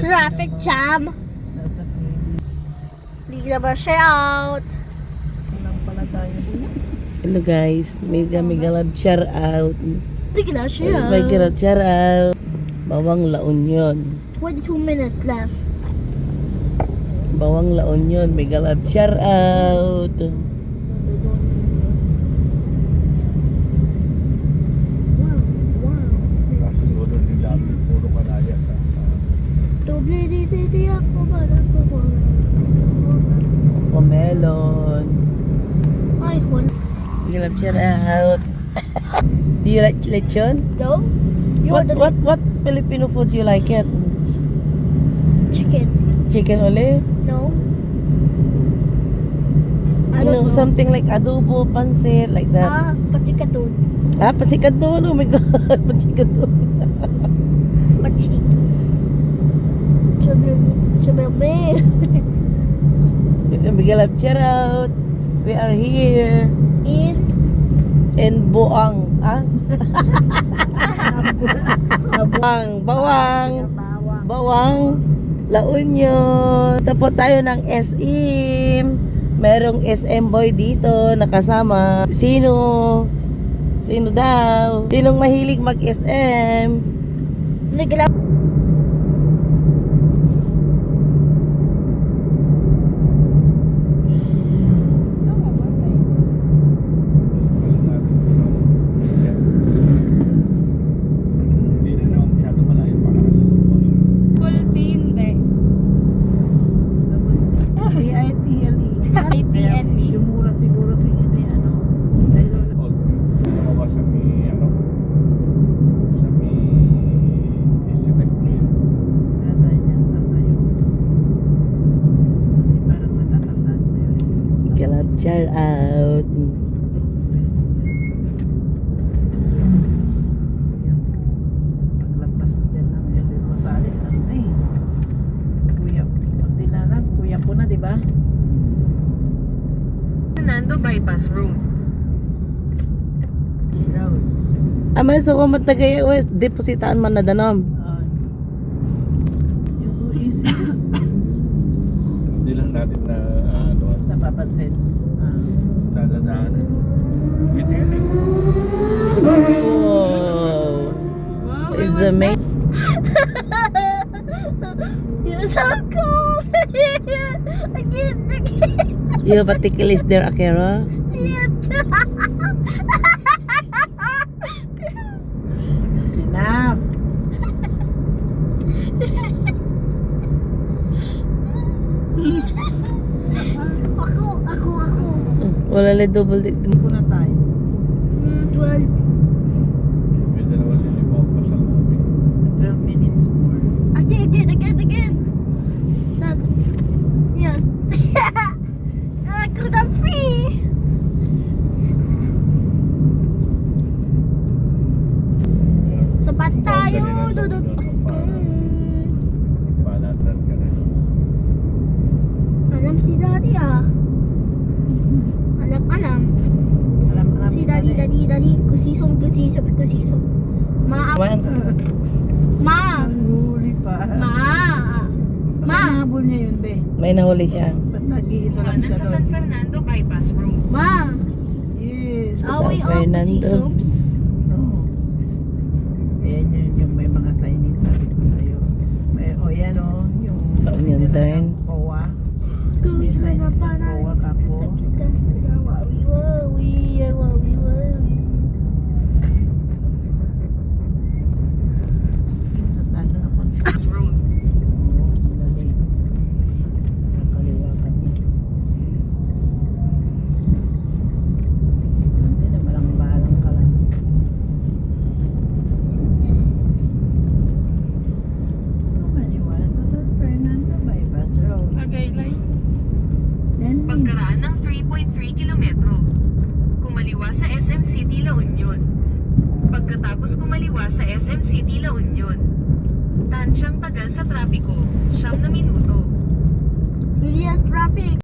Traffic jam. Nasa kilid. Hindi na ba siya out? Unang pala tayo. Hello guys, may galab shout out. Hindi na siya May out. galab shout out. Bawang La Union. 22 minutes left. Bawang La Union, may galab shout out. Siguro nila puro kalaya sa Doble ako ba na ko. Melon. Ay, one. Galab shout out. Do you like lechon? No? You want the What Filipino food you like it? chicken? Chicken only? No? I don't know. Something like adobo, pansit, like that. Pachikatun. Pansikanton. Oh my god, pansikanton. Pachik. Chabebe. Big love shout out. We are here in Buang. Bawang, La Union. Tapos tayo ng SM. Merong SM boy dito nakasama. Sino daw? Sinong mahilig mag-SM? Nagla. hindi na naman masyado malayo para lalabas. PIPLE. IPNE. Yung mura siguro sa inyo ano. Dahil Dalawa sa may sa may Isitek. dadahan yan sa tayo. Kasi parang natatandaan na yun. Big love shout out. Paglagpas mo dyan ng SM Rosales, ano na eh. Kuya, kunti na lang. Kuya po na, di ba? Fernando Bypass Road. Road. Amay so kung matagay depositaan man na danom. Yung UEC, Hindi lang natin na napapansin. dadaanan. Ito yun eh. Wow. It's amazing. You're so cool. Again. You have a tickle is there, Akira? Sinap. Ako. Wala le double dip. Iko na tayo. 12. May dalawang lilipaw pa sa loob eh. 12 minutes more. Again. Sad. Yes. I could have free. Sapat tayo. Dudut Pasko. Balatan ka na. Alam si Daddy ah. Alam. Alam Si Daddy. Kusisong. Ma. Huli pa. Ma. Nahabol niya yun, be. May nahuli siya. Ba't nag-iisa lang Kanan siya sa San doon? Fernando Bypass Road. Ma. Yes. Sa Away San up. Fernando. Kusisong. Oo. Ayan yung may mga signage sabi ko sa'yo. Yan o. Yung Taon yun, turn. COA. May signage sa COA kako. Ano na po? Bypass Road. Oo, sandali. Nakaliwa kami. Hindi na balang ka lang. Kumaliwa sa San Fernando Bypass Road. Then, Pagkaraan ng 3.3 kilometro. Kumaliwa sa SM City La Union. Pagkatapos kumaliwa sa SM City La Union. Tansyang tagal sa trapiko, 9 na minuto. Hindi yan traffic.